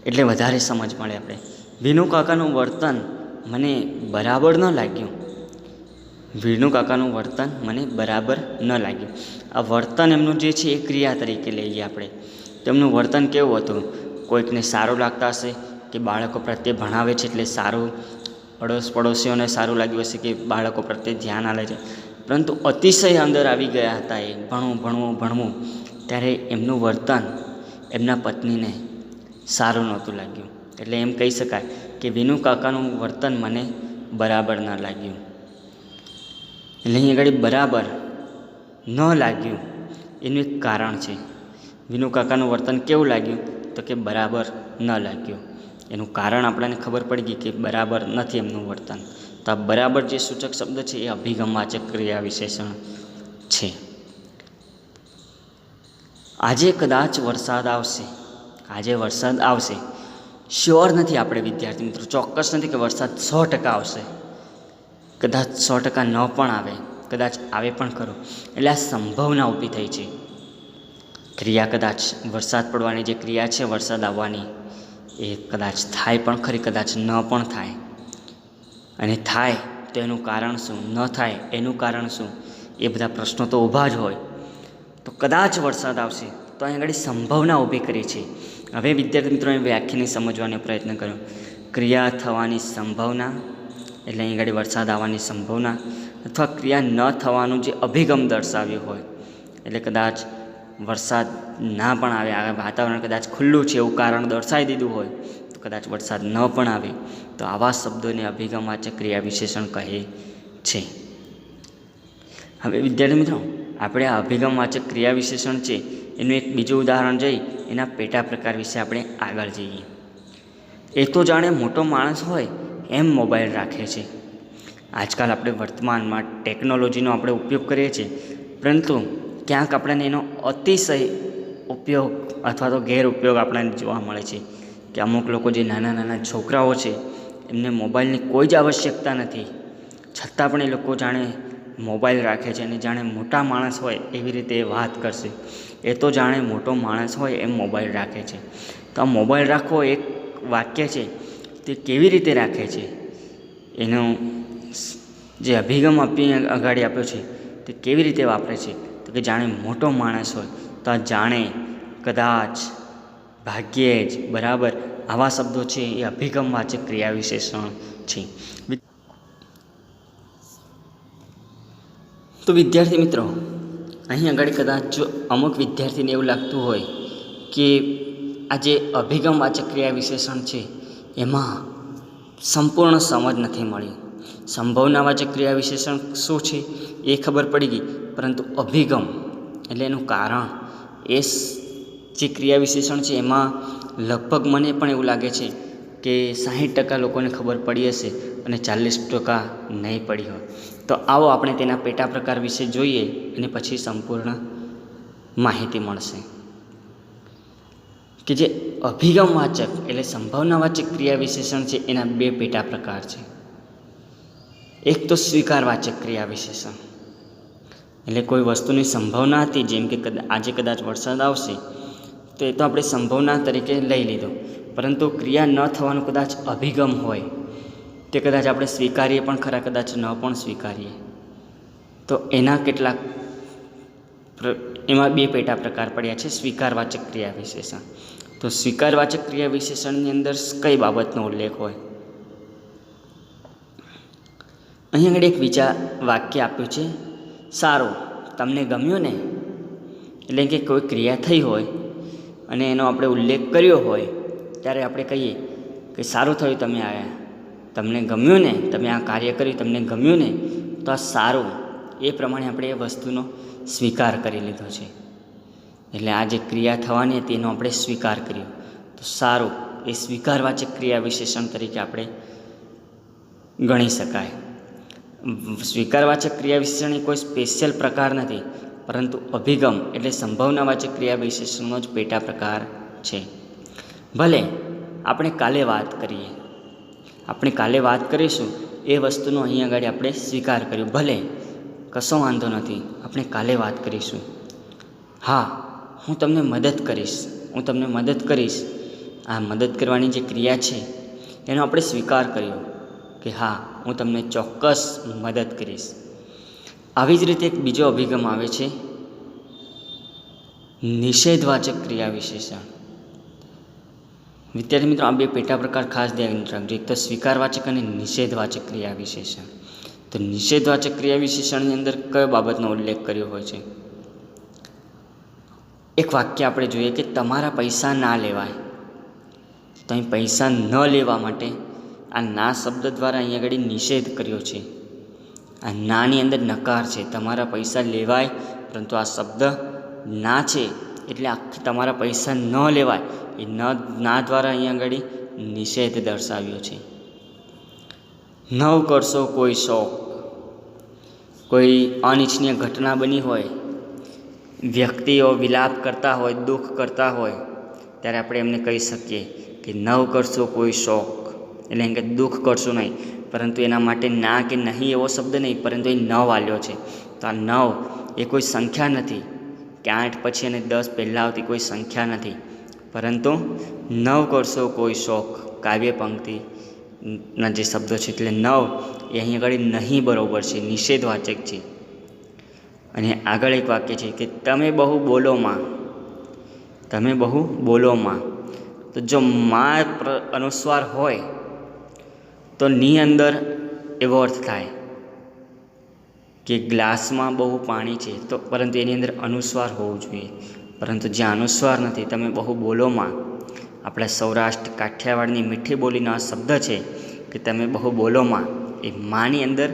એટલે વધારે સમજ મળે આપણે. વિનુ કાકાનું વર્તન મને બરાબર ન લાગ્યું. વિનુ કાકાનું વર્તન મને બરાબર ન લાગ્યું. આ વર્તન એમનું જે છે એ ક્રિયા તરીકે લઈએ આપણે. તેમનું વર્તન કેવું હતું? કોઈકને સારું લાગતા હશે કે બાળકો પ્રત્યે ભણાવે છે એટલે સારું, પડોશીઓને સારું લાગ્યું હશે કે બાળકો પ્રત્યે ધ્યાન આપે છે, પરંતુ અતિશય અંદર આવી ગયા હતા એ ભણવું. ત્યારે એમનું વર્તન એમના પત્નીને સારું નહોતું લાગ્યું. એટલે એમ કહી શકાય કે વિનુ કાકાનું વર્તન મને બરાબર ન લાગ્યું. એટલે અહીં આગળ બરાબર ન લાગ્યું એનું એક કારણ છે. વિનુ કાકાનું વર્તન કેવું લાગ્યું? તો કે બરાબર ન લાગ્યું. એનું કારણ આપણને ખબર પડી ગઈ કે બરાબર નથી એમનું વર્તન. તો આ બરાબર જે સૂચક શબ્દ છે એ અભિગમવાચક ક્રિયા વિશેષણ છે. આજે કદાચ વરસાદ આવશે. આજે વરસાદ આવશે. શ્યોર નથી આપણે વિદ્યાર્થી મિત્રો, ચોક્કસ નથી કે વરસાદ 100% આવશે. કદાચ 100% ન પણ આવે, કદાચ આવે પણ ખરો. એટલે આ સંભાવના ઊભી થઈ છે. ક્રિયા કદાચ વરસાદ પડવાની જે ક્રિયા છે, વરસાદ આવવાની, એ કદાચ થાય પણ ખરી, કદાચ ન પણ થાય. અને થાય તો એનું કારણ શું, ન થાય એનું કારણ શું, એ બધા પ્રશ્નો તો ઊભા જ હોય. તો કદાચ વરસાદ આવશે તો અહીં આગળ સંભાવના ઊભી કરી છે. હવે વિદ્યાર્થી મિત્રો અહીં વ્યાખ્યાને સમજવાનો પ્રયત્ન કર્યો. ક્રિયા થવાની સંભાવના એટલે અહીં આગળ વરસાદ આવવાની સંભાવના, અથવા ક્રિયા ન થવાનું જે અભિગમ દર્શાવ્યો હોય, એટલે કદાચ વરસાદ ના પણ આવે, આ વાતાવરણ કદાચ ખુલ્લું છે એવું કારણ દર્શાવી દીધું હોય, તો કદાચ વરસાદ ન પણ આવે. તો આવા શબ્દોને અભિગમવાચક ક્રિયા વિશેષણ કહે છે. હવે વિદ્યાર્થી મિત્રો, આપણે આ અભિગમવાચક ક્રિયા વિશેષણ છે એનું એક બીજું ઉદાહરણ જોઈ એના પેટા પ્રકાર વિશે આપણે આગળ જઈએ. એ તો જાણે મોટો માણસ હોય એમ મોબાઈલ રાખે છે. આજકાલ આપણે વર્તમાનમાં ટેકનોલોજીનો આપણે ઉપયોગ કરીએ છીએ, પરંતુ ક્યાંક આપણને એનો અતિશય ઉપયોગ અથવા તો ગેરઉપયોગ આપણને જોવા મળે છે. કે અમુક લોકો જે નાના નાના છોકરાઓ છે એમને મોબાઈલની કોઈ જ આવશ્યકતા નથી, છતાં પણ એ લોકો જાણે મોબાઈલ રાખે છે અને જાણે મોટા માણસ હોય એવી રીતે એ વાત કરશે. એ તો જાણે મોટો માણસ હોય એમ મોબાઈલ રાખે છે. તો આ મોબાઈલ રાખવો એક વાક્ય છે, તે કેવી રીતે રાખે છે, એનો જે અભિગમ અગાડી આપ્યો છે તે કેવી રીતે વાપરે છે? તો કે જાણે મોટો માણસ હોય. તો આ જાણે, કદાચ, ભાગ્યે જ, બરાબર, આવા શબ્દો છે એ અભિગમવાચક ક્રિયા વિશેષણ છે. તો વિદ્યાર્થી મિત્રો, અહીં આગળ કદાચ જો અમુક વિદ્યાર્થીને એવું લાગતું હોય કે આ જે અભિગમવાચક ક્રિયા વિશેષણ છે એમાં સંપૂર્ણ સમજ નથી મળી. સંભાવનાવાચક ક્રિયા વિશેષણ શું છે એ ખબર પડી ગઈ, પરંતુ અભિગમ એટલે એનું કારણ, એ જે ક્રિયા વિશેષણ છે એમાં લગભગ મને પણ એવું લાગે છે કે 60% લોકોને ખબર પડી હશે અને 40% નહીં પડી હોય. તો આવો આપણે તેના પેટા પ્રકાર વિશે જોઈએ અને પછી સંપૂર્ણ માહિતી મળશે. કે જે અભિગમવાચક એટલે સંભાવનાવાચક ક્રિયા વિશેષણ છે એના 2 પેટા પ્રકાર છે. એક તો સ્વીકારવાચક ક્રિયા વિશેષણ, એટલે કોઈ વસ્તુની સંભાવના હતી, જેમ કે આજે કદાચ વરસાદ આવશે, તો એ તો આપણે સંભાવના તરીકે લઈ લીધો, પરંતુ ક્રિયા ન થવાનું કદાચ અભિગમ હોય, તે કદાચ આપણે સ્વીકારીએ પણ ખરા, કદાચ ન પણ સ્વીકારીએ. તો એના કેટલાક એમાં 2 પેટા પ્રકાર પડ્યા છે સ્વીકારવાચક ક્રિયા વિશેષણ. તો સ્વીકારવાચક ક્રિયા વિશેષણની અંદર કઈ બાબતનો ઉલ્લેખ હોય? અહીં આગળ એક વાક્ય આપ્યું છે, સારું, તમને ગમ્યું ને? એટલે કે કોઈ ક્રિયા થઈ હોય અને એનો આપણે ઉલ્લેખ કર્યો હોય, ત્યારે આપણે કહીએ કે સારું થયું તમે આવ્યા, તમને ગમ્યું ને, તમે આ કાર્ય કર્યું, તમને ગમ્યું ને? તો આ સારું, એ પ્રમાણે આપણે એ વસ્તુનો સ્વીકાર કરી લીધો છે. એટલે આ જે ક્રિયા થવાની હતી એનો આપણે સ્વીકાર કર્યો. તો સારું એ સ્વીકારવાચક ક્રિયા વિશેષણ તરીકે આપણે ગણી શકાય. સ્વીકારવાચક ક્રિયા વિશેષણ એ કોઈ સ્પેશિયલ પ્રકાર નથી, પરંતુ અભિગમ એટલે સંભાવનાવાચક ક્રિયા વિશેષણનો જ પેટા પ્રકાર છે. ભલે આપણે કાલે વાત કરીશું, એ વસ્તુનો અહીં આગળ આપણે સ્વીકાર કર્યો, ભલે કશો વાંધો નથી, આપણે કાલે વાત કરીશું. હા, હું તમને મદદ કરીશ. આ મદદ કરવાની જે ક્રિયા છે એનો આપણે સ્વીકાર કર્યો કે હા, હું તમને ચોક્કસ મદદ કરીશ. આવી જ રીતે એક બીજો અભિગમ આવે છે નિષેધવાચક ક્રિયા વિશેષણ. વિદ્યાર્થી મિત્રો, આ 2 પેટા પ્રકાર ખાસ ધ્યાન રાખજો, એક તો સ્વીકારવાચક અને નિષેધવાચક ક્રિયા વિશેષણ. તો નિષેધવાચક ક્રિયા વિશેષણની અંદર કયો બાબતનો ઉલ્લેખ કર્યો હોય છે? એક વાક્ય આપણે જોઈએ કે તમારા પૈસા ના લેવાય. તો અહીં પૈસા ન લેવા માટે આ ના શબ્દ દ્વારા અહીં આગળ નિષેધ કર્યો છે. આ નાની અંદર નકાર છે, તમારા પૈસા લેવાય, પરંતુ આ શબ્દ ના છે એટલે તમારા પૈસા ન લેવાય. એ ના દ્વારા અહીંયા આગળ નિષેધ દર્શાવ્યો છે. નવ કરશો કોઈ શોક, કોઈ અનિચ્છનીય ઘટના બની હોય, વ્યક્તિઓ વિલાપ કરતા હોય, દુઃખ કરતા હોય, ત્યારે આપણે એમને કહી શકીએ કે નવ કરશો કોઈ શોક, એટલે એમ કે દુઃખ કરશો નહીં. પરંતુ એના માટે ના કે નહીં એવો શબ્દ નહીં, પરંતુ એ નવ આલ્યો છે. તો આ નવ એ કોઈ સંખ્યા નથી કે 8 પછી અને 10 પહેલાં આવતી કોઈ સંખ્યા નથી, પરંતુ નવ કરશો કોઈ શોક કાવ્ય પંક્તિના જે શબ્દો છે, એટલે નવ એ અહીં આગળ નહીં બરોબર છે, નિષેધવાચક છે. અને આગળ એક વાક્ય છે કે તમે બહુ બોલો માં, તમે બહુ બોલો માં. તો જો માં અનુસ્વાર હોય તો ની અંદર એવો અર્થ થાય કે ગ્લાસમાં બહુ પાણી છે, તો પરંતુ એની અંદર અનુસ્વાર હોવું જોઈએ. પરંતુ જ્યાં અનુસ્વાર નથી, તમે બહુ બોલોમાં, આપણા સૌરાષ્ટ્ર કાઠિયાવાડની મીઠી બોલીનો આ શબ્દ છે કે તમે બહુ બોલોમાં, એ માની અંદર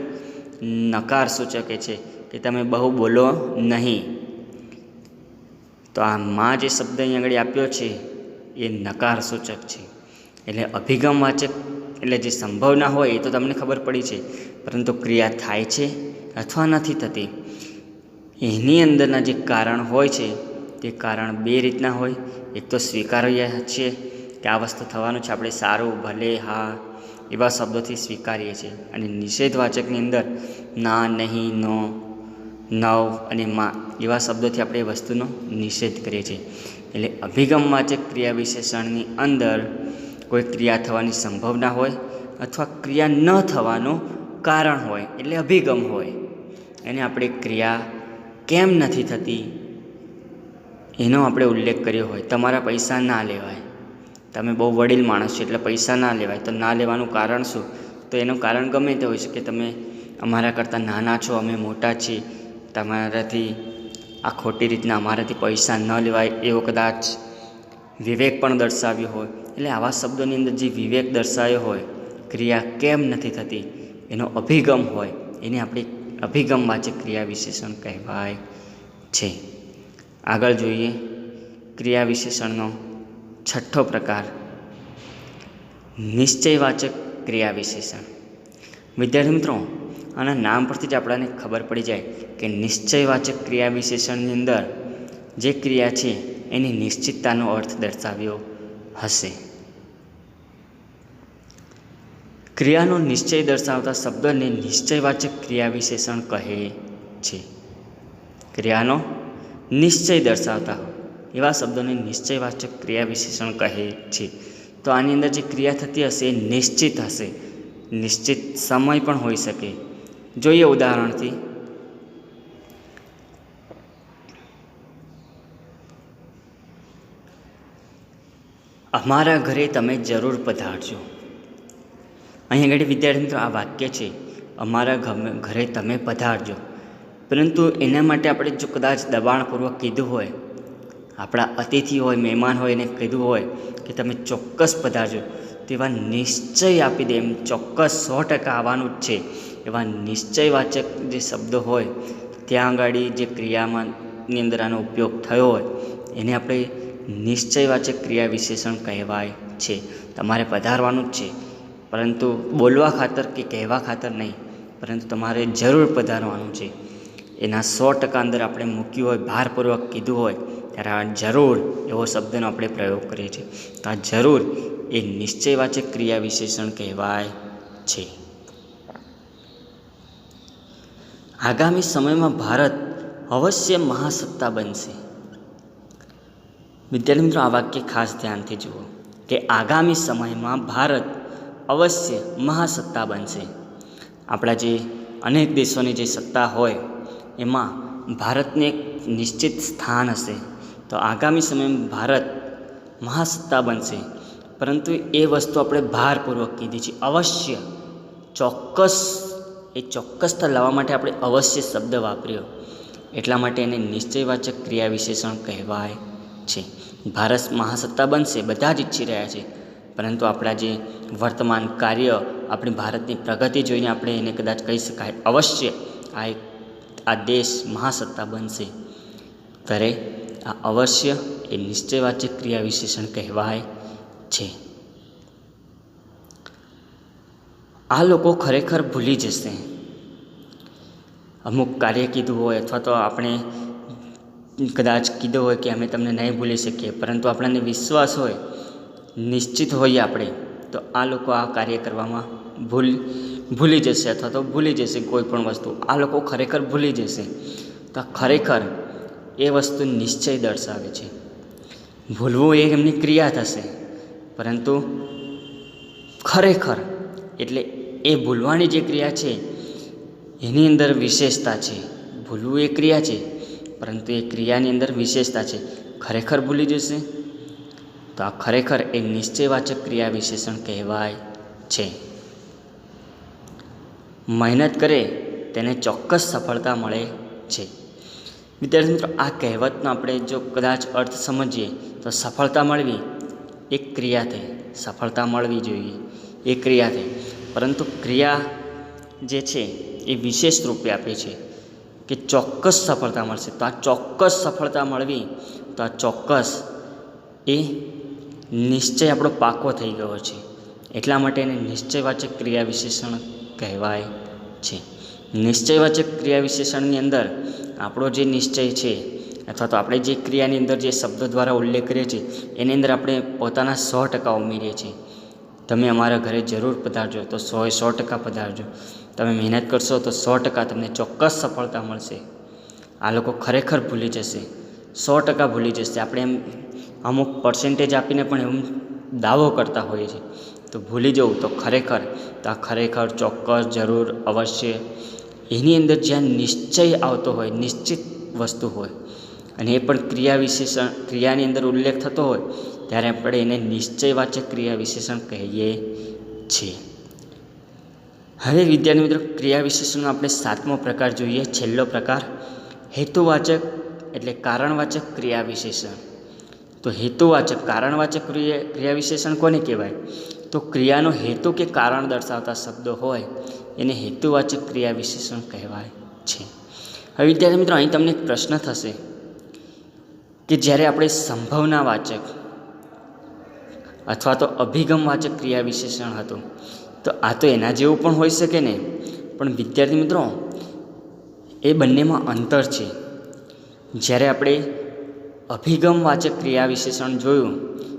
નકાર સૂચકે છે કે તમે બહુ બોલો નહીં. તો આ માં જે શબ્દ અહીં આગળ આપ્યો છે એ નકાર સૂચક છે. એટલે અભિગમવાચક એટલે જે સંભાવના હોય એ તો તમને ખબર પડી છે, પરંતુ ક્રિયા થાય છે અથવા નથી થતી, એની અંદરના જે કારણ હોય છે તે કારણ બે રીતના હોય. એક તો સ્વીકારીએ છીએ કે આ વસ્તુ થવાનું છે, આપણે સારું, ભલે, હા એવા શબ્દોથી સ્વીકારીએ છીએ. અને નિષેધવાચકની અંદર ના, નહીં, નો, નવ અને માં એવા શબ્દોથી આપણે એ વસ્તુનો નિષેધ કરીએ છીએ. એટલે અભિગમવાચક ક્રિયા વિશેષણની અંદર કોઈ ક્રિયા થવાની સંભાવના હોય અથવા ક્રિયા ન થવાનું કારણ હોય, એટલે અભિગમ હોય. એને આપણે ક્રિયા કેમ નથી થતી એનો આપણે ઉલ્લેખ કર્યો હોય. તમારા પૈસા ના લેવાય, તમે બહુ વડીલ માણસ છો એટલે પૈસા ના લેવાય. તો ના લેવાનું કારણ શું? તો એનું કારણ ગમે તે હોય છે કે તમે અમારા કરતાં નાના છો, અમે મોટા છીએ, તમારાથી આ ખોટી રીતના અમારાથી પૈસા ન લેવાય એવો કદાચ વિવેક પણ દર્શાવ્યો હોય. એટલે આવા શબ્દોની અંદર જે વિવેક દર્શાવ્યો હોય, ક્રિયા કેમ નથી થતી એનો અભિગમ હોય, એને આપણે અભિગમવાચક ક્રિયા વિશેષણ કહેવાય છે. આગળ જોઈએ ક્રિયા વિશેષણનો છઠ્ઠો પ્રકાર, નિશ્ચયવાચક ક્રિયા વિશેષણ. વિદ્યાર્થી મિત્રો, આના નામ પરથી જ આપણને ખબર પડી જાય કે નિશ્ચયવાચક ક્રિયા વિશેષણની અંદર જે ક્રિયા છે એની નિશ્ચિતતાનો અર્થ દર્શાવ્યો હશે. ક્રિયાનો નિશ્ચય દર્શાવતા શબ્દને નિશ્ચયવાચક ક્રિયા વિશેષણ કહે છે. ક્રિયાનો નિશ્ચય દર્શાવતા એવા શબ્દોને નિશ્ચયવાચક ક્રિયા વિશેષણ કહે છે. તો આની અંદર જે ક્રિયા થતી હશે એ નિશ્ચિત હશે, નિશ્ચિત સમય પણ હોઈ શકે. જોઈએ ઉદાહરણથી, અમારા ઘરે તમે જરૂર પધારજો. અહીં આગળ વિદ્યાર્થી મિત્રો આ વાક્ય છે, અમારા ઘરે તમે પધારજો. પરંતુ એના માટે આપણે જો કદાચ દબાણપૂર્વક કીધું હોય, આપણા અતિથિ હોય, મહેમાન હોય, એને કીધું હોય કે તમે ચોક્કસ પધારજો, તેવા નિશ્ચય આપી દે, એમ ચોક્કસ 100% આવવાનું જ છે એવા નિશ્ચયવાચક જે શબ્દો હોય, ત્યાં આગળ જે ક્રિયામાંની અંદર આનો ઉપયોગ થયો હોય એને આપણે નિશ્ચયવાચક ક્રિયા વિશેષણ કહેવાય છે. તમારે પધારવાનું જ છે, પરંતુ બોલવા ખાતર કે કહેવા ખાતર નહીં, પરંતુ તમારે જરૂર પધારવાનું છે. એના 100% અંદર આપણે મૂક્યું હોય, ભારપૂર્વક કીધું હોય, ત્યારે આ જરૂર એવો શબ્દનો આપણે પ્રયોગ કરીએ છીએ. તો આ જરૂર એ નિશ્ચયવાચક ક્રિયા વિશેષણ કહેવાય છે. આગામી સમયમાં ભારત અવશ્ય મહાસત્તા બનશે. વિદ્યાર્થી મિત્રો, આ વાક્ય ખાસ ધ્યાનથી જુઓ કે આગામી સમયમાં ભારત અવશ્ય મહાસત્તા બનશે. આપણા જે અનેક દેશોની જે સત્તા હોય એમાં ભારતને એક નિશ્ચિત સ્થાન હશે. તો આગામી સમયમાં ભારત મહાસત્તા બનશે, પરંતુ એ વસ્તુ આપણે ભારપૂર્વક કીધી છે, અવશ્ય, ચોક્કસ. એ ચોક્કસતા લાવવા માટે આપણે અવશ્ય શબ્દ વાપર્યો, એટલા માટે એને નિશ્ચયવાચક ક્રિયા વિશેષણ કહેવાય છે. ભારત મહાસત્તા બનશે બધા જ ઈચ્છી રહ્યા છે, પરંતુ આપણા જે વર્તમાન કાર્ય આપણી ભારતની પ્રગતિ જોઈને આપણે એને કદાચ કહી શકાય અવશ્ય આ દેશ મહાસત્તા બનશે, ત્યારે આ અવશ્ય એ નિશ્ચયવાચક ક્રિયા વિશેષણ કહેવાય છે. આ લોકો ખરેખર ભૂલી જશે. અમુક કાર્ય કીધું હોય અથવા તો આપણે કદાચ કીધું હોય કે અમે તમને નહીં ભૂલી શકીએ, પરંતુ આપણને વિશ્વાસ હોય, નિશ્ચિત હોઈએ આપણે, તો આ લોકો આ કાર્ય કરવામાં ભૂલી જશે અથવા તો ભૂલી જશે કોઈ પણ વસ્તુ. આ લોકો ખરેખર ભૂલી જશે. તો ખરેખર એ વસ્તુ નિશ્ચય દર્શાવે છે. ભૂલવું એ એમની ક્રિયા થશે, પરંતુ ખરેખર એટલે એ ભૂલવાની જે ક્રિયા છે એની અંદર વિશેષતા છે. ભૂલવું એ ક્રિયા છે, પરંતુ એ ક્રિયાની અંદર વિશેષતા છે. ખરેખર ભૂલી જશે તો આ ખરેખર એ નિશ્ચયવાચક ક્રિયા વિશેષણ કહેવાય છે. મહેનત કરે તેને ચોક્કસ સફળતા મળે છે. વિદ્યાર્થી મિત્રો, આ કહેવતનો આપણે જો કદાચ અર્થ સમજીએ તો સફળતા મળવી એક ક્રિયા થઈ, સફળતા મળવી જોઈએ એ ક્રિયા થઈ, પરંતુ ક્રિયા જે છે એ વિશેષ રૂપે આપે છે કે ચોક્કસ સફળતા મળશે. તો આ ચોક્કસ સફળતા મળવી, તો આ ચોક્કસ એ નિશ્ચય આપણો પાકો થઈ ગયો છે. એટલા માટે એને નિશ્ચયવાચક ક્રિયા વિશેષણ કહેવાય છે. નિશ્ચયવાચક ક્રિયા વિશેષણની અંદર આપણો જે નિશ્ચય છે અથવા તો આપણે જે ક્રિયાની અંદર જે શબ્દો દ્વારા ઉલ્લેખ કરીએ છીએ એની અંદર આપણે પોતાના 100% ઉમેરીએ છીએ. તમે અમારા ઘરે જરૂર પધારજો તો 100% પધારજો. તમે મહેનત કરશો તો 100% તમને ચોક્કસ સફળતા મળશે. આ લોકો ખરેખર ભૂલી જશે, 100% ભૂલી જશે. આપણે એમ અમુક પર્સન્ટેજ આપીને પણ એમ દાવો કરતા હોઈએ છીએ. તો ભૂલી જવું તો આ ખરેખર ચોક્કસ, જરૂર, અવશ્ય એની અંદર જ્યાં નિશ્ચય આવતો હોય, નિશ્ચિત વસ્તુ હોય અને એ પણ ક્રિયાની અંદર ઉલ્લેખ થતો હોય ત્યારે આપણે એને નિશ્ચયવાચક ક્રિયા વિશેષણ કહીએ છીએ. હવે વિદ્યાર્થી મિત્રો, ક્રિયા વિશેષણનો આપણે 7મો પ્રકાર જોઈએ, છેલ્લો પ્રકાર, હેતુવાચક એટલે કારણવાચક ક્રિયા વિશેષણ. તો હેતુવાચક, કારણવાચક ક્રિયા વિશેષણ કોને કહેવાય? તો ક્રિયાનો હેતુ કે કારણ દર્શાવતા શબ્દો હોય એને હેતુવાચક ક્રિયા વિશેષણ કહેવાય છે. હવે વિદ્યાર્થી મિત્રો, અહીં તમને એક પ્રશ્ન થશે કે જ્યારે આપણે સંભાવનાવાચક અથવા તો અભિગમવાચક ક્રિયા વિશેષણ હતું, તો આ તો એના જેવું પણ હોઈ શકે ને. પણ વિદ્યાર્થી મિત્રો, એ બંનેમાં અંતર છે. જ્યારે આપણે અભિગમવાચક ક્રિયા વિશેષણ જોયું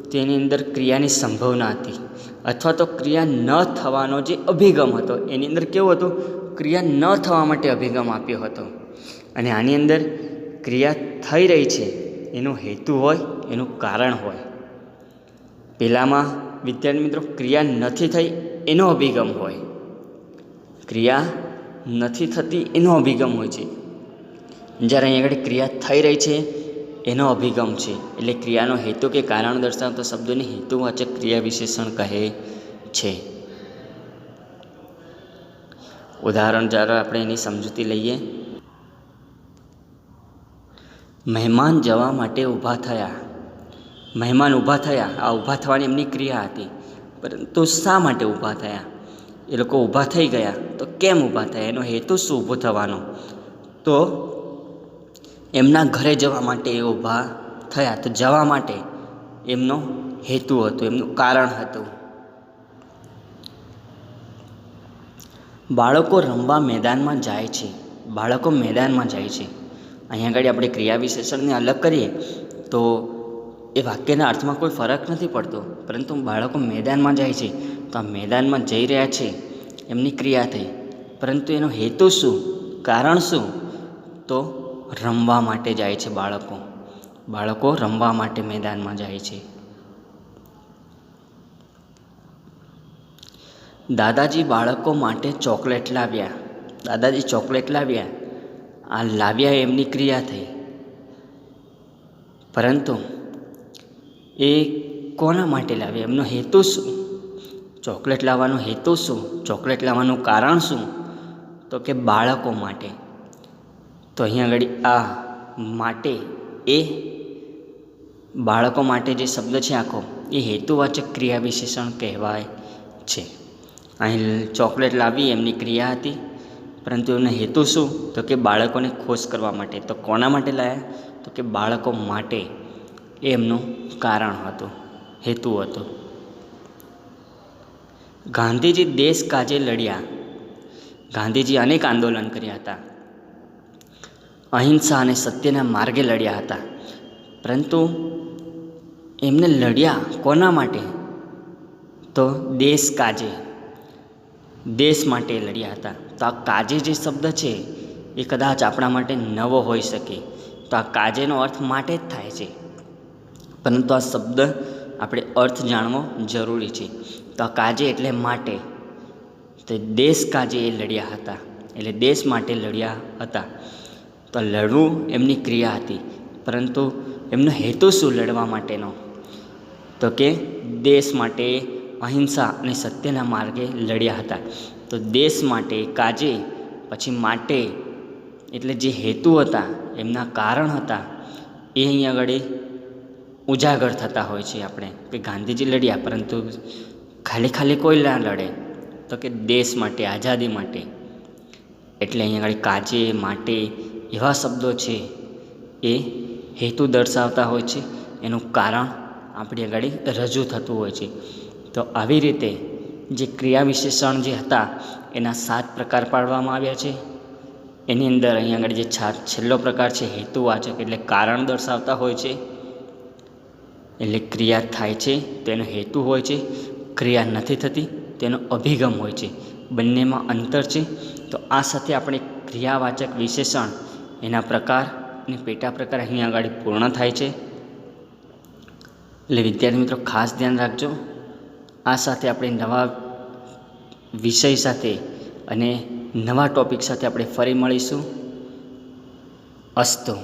તો એની અંદર ક્રિયાની સંભાવના હતી અથવા તો ક્રિયા ન થવાનો જે અભિગમ હતો એની અંદર કેવું હતું? ક્રિયા ન થવા માટે અભિગમ આપ્યો હતો. અને આની અંદર ક્રિયા થઈ રહી છે એનો હેતુ હોય, એનું કારણ હોય. પહેલાંમાં વિદ્યાર્થી મિત્રો ક્રિયા નથી થઈ એનો અભિગમ હોય, ક્રિયા નથી થતી એનો અભિગમ હોય છે. જ્યારે અહીં આગળ ક્રિયા થઈ રહી છે એનો અભિગમ છે, એટલે ક્રિયાનો હેતુ કે કારણ દર્શાવતા શબ્દોને હેતુવાચક ક્રિયા વિશેષણ કહે છે. ઉદાહરણ જ્યારે આપણે એની સમજૂતી લઈએ, મહેમાન જવા માટે ઊભા થયા. મહેમાન ઊભા થયા, આ ઊભા થવાની એમની ક્રિયા હતી, પરંતુ શા માટે ઊભા થયા? એ લોકો ઊભા થઈ ગયા તો કેમ ઊભા થયા? એનો હેતુ શું ઊભો થવાનો? તો એમના ઘરે જવા માટે એ ઊભા થયા. તો જવા માટે એમનો હેતુ હતો, એમનું કારણ હતું. બાળકો રમવા મેદાનમાં જાય છે. બાળકો મેદાનમાં જાય છે. અહીંયા આગળ આપણે ક્રિયા વિશેષણને અલગ કરીએ તો એ વાક્યના અર્થમાં કોઈ ફરક નથી પડતો, પરંતુ બાળકો મેદાનમાં જાય છે તો આ મેદાનમાં જઈ રહ્યા છે એમની ક્રિયા થઈ, પરંતુ એનો હેતુ શું, કારણ શું? તો રમવા માટે જાય છે બાળકો. બાળકો રમવા માટે મેદાનમાં જાય છે. દાદાજી બાળકો માટે ચોકલેટ લાવ્યા. દાદાજી ચોકલેટ લાવ્યા, આ લાવ્યા એમની ક્રિયા થઈ, પરંતુ એ કોના માટે લાવ્યા? એમનો હેતુ શું? ચોકલેટ લાવવાનો હેતુ શું? ચોકલેટ લાવવાનું કારણ શું? તો કે બાળકો માટે. તો અહીંયા આગળ આ માટે, એ બાળકો માટે જે શબ્દ છે આખો, એ હેતુવાચક ક્રિયા વિશેષણ કહેવાય છે. અહીં ચોકલેટ લાવી એમની ક્રિયા હતી, પરંતુ એનો હેતુ શું? તો કે બાળકોને ખુશ કરવા માટે. તો કોના માટે લાવ્યા? તો કે બાળકો માટે. એ એમનું કારણ હતું, હેતુ હતો. ગાંધીજી દેશ કાજે લડ્યા. ગાંધીજી અનેક આંદોલન કર્યા હતા, અહિંસા અને સત્યના માર્ગે લડ્યા હતા, પરંતુ એમને લડ્યા કોના માટે? તો દેશ કાજે, દેશ માટે લડ્યા હતા. તો આ કાજે જે શબ્દ છે એ કદાચ આપણા માટે નવો હોઈ શકે. તો આ કાજેનો અર્થ માટે જ થાય છે, પરંતુ આ શબ્દ આપણે અર્થ જાણવો જરૂરી છે. તો આ કાજે એટલે માટે. તો દેશ કાજે એ લડ્યા હતા, એટલે દેશ માટે લડ્યા હતા. તો લડવું એમની ક્રિયા હતી, પરંતુ એમનો હેતુ શું લડવા માટેનો? તો કે દેશ માટે અહિંસા અને સત્યના માર્ગે લડ્યા હતા. તો દેશ માટે કાજે, પછી માટે, એટલે જે હેતુ હતા, એમના કારણ હતા, એ અહીં આગળ ઉજાગર થતા હોય છે આપણે, કે ગાંધીજી લડ્યા, પરંતુ ખાલી કોઈ ના લડે. તો કે દેશ માટે, આઝાદી માટે. એટલે અહીં આગળ કાજે, માટે એવા શબ્દો છે એ હેતુ દર્શાવતા હોય છે, એનું કારણ આપણી આગળ રજૂ થતું હોય છે. તો આવી રીતે જે ક્રિયા વિશેષણ જે હતા એના 7 પ્રકાર પાડવામાં આવ્યા છે. એની અંદર અહીં આગળ જે છેલ્લો પ્રકાર છે હેતુવાચક, એટલે કારણ દર્શાવતા હોય છે. એટલે ક્રિયા થાય છે તેનો હેતુ હોય છે, ક્રિયા નથી થતી તેનો અભિગમ હોય છે. બંનેમાં અંતર છે. તો આ સાથે આપણે ક્રિયાવાચક વિશેષણ એના પ્રકાર અને પેટા પ્રકાર અહીં આગળ પૂર્ણ થાય છે. એટલે વિદ્યાર્થી મિત્રો ખાસ ધ્યાન રાખજો. આ સાથે આપણે નવા વિષય સાથે અને નવા ટૉપિક સાથે આપણે ફરી મળીશું. અસ્તુ.